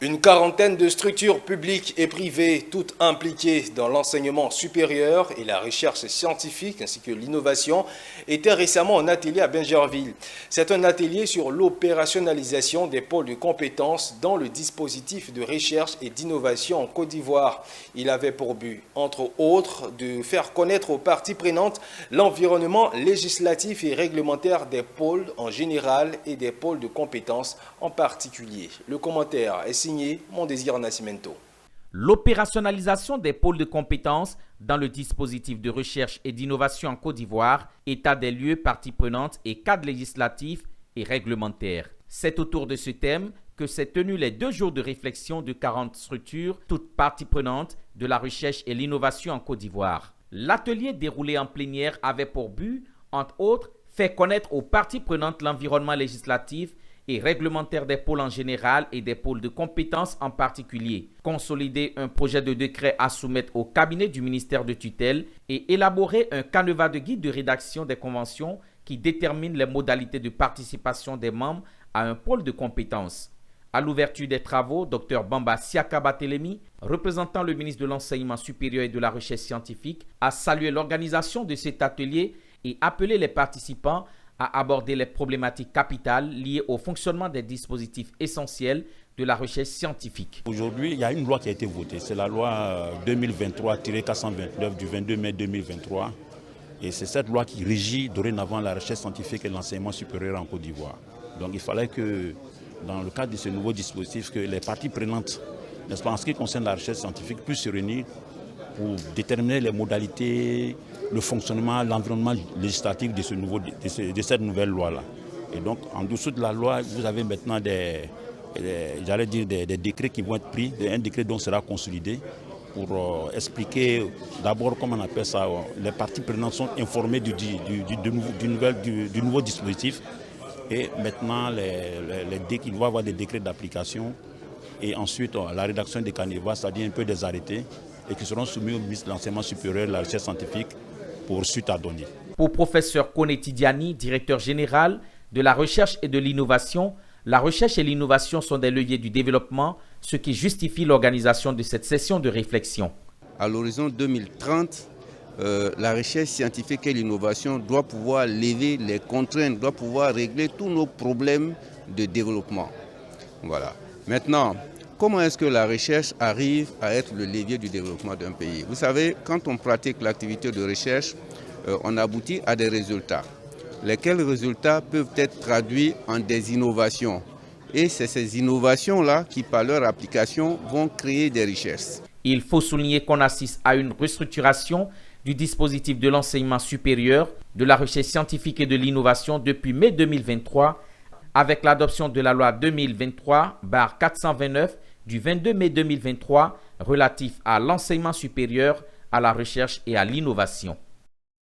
Une quarantaine de structures publiques et privées, toutes impliquées dans l'enseignement supérieur et la recherche scientifique ainsi que l'innovation, étaient récemment en atelier à Bingerville. C'est un atelier sur l'opérationnalisation des pôles de compétences dans le dispositif de recherche et d'innovation en Côte d'Ivoire. Il avait pour but, entre autres, de faire connaître aux parties prenantes l'environnement législatif et réglementaire des pôles en général et des pôles de compétences en particulier. Le commentaire est signé Mon Désir Nascimento. L'opérationnalisation des pôles de compétences dans le dispositif de recherche et d'innovation en Côte d'Ivoire, état des lieux, parties prenantes et cadres législatifs et réglementaires. C'est autour de ce thème que s'est tenu les 2 jours de réflexion de 40 structures, toutes parties prenantes de la recherche et l'innovation en Côte d'Ivoire. L'atelier déroulé en plénière avait pour but, entre autres, faire connaître aux parties prenantes l'environnement législatif et réglementaire des pôles en général et des pôles de compétences en particulier, consolider un projet de décret à soumettre au cabinet du ministère de tutelle et élaborer un canevas de guide de rédaction des conventions qui détermine les modalités de participation des membres à un pôle de compétences. À l'ouverture des travaux, Dr Bamba Siakaba-Telemi, représentant le ministre de l'Enseignement supérieur et de la Recherche scientifique, a salué l'organisation de cet atelier et appelé les participants à aborder les problématiques capitales liées au fonctionnement des dispositifs essentiels de la recherche scientifique. Aujourd'hui, il y a une loi qui a été votée, c'est la loi 2023-429 du 22 mai 2023. Et c'est cette loi qui régit dorénavant la recherche scientifique et l'enseignement supérieur en Côte d'Ivoire. Donc il fallait que, dans le cadre de ce nouveau dispositif, que les parties prenantes, n'est-ce pas, en ce qui concerne la recherche scientifique, puissent se réunir pour déterminer les modalités, le fonctionnement, l'environnement législatif de cette nouvelle loi-là. Et donc, en dessous de la loi, vous avez maintenant des décrets qui vont être pris, un décret dont sera consolidé pour expliquer d'abord comment on appelle ça. Les parties prenantes sont informées du nouveau dispositif et maintenant il va y avoir des décrets d'application et ensuite la rédaction des canevas, c'est-à-dire un peu des arrêtés et qui seront soumis au ministre de l'Enseignement supérieur et de la Recherche scientifique pour suite à donner. Pour professeur Kone Tidiani, directeur général de la recherche et de l'innovation, la recherche et l'innovation sont des leviers du développement, ce qui justifie l'organisation de cette session de réflexion. À l'horizon 2030, la recherche scientifique et l'innovation doit pouvoir lever les contraintes, doit pouvoir régler tous nos problèmes de développement. Voilà. Maintenant, comment est-ce que la recherche arrive à être le levier du développement d'un pays? Vous savez, quand on pratique l'activité de recherche, on aboutit à des résultats. Lesquels résultats peuvent être traduits en des innovations. Et c'est ces innovations-là qui, par leur application, vont créer des richesses. Il faut souligner qu'on assiste à une restructuration du dispositif de l'enseignement supérieur, de la recherche scientifique et de l'innovation depuis mai 2023, avec l'adoption de la loi 2023/429 du 22 mai 2023 relatif à l'enseignement supérieur, à la recherche et à l'innovation.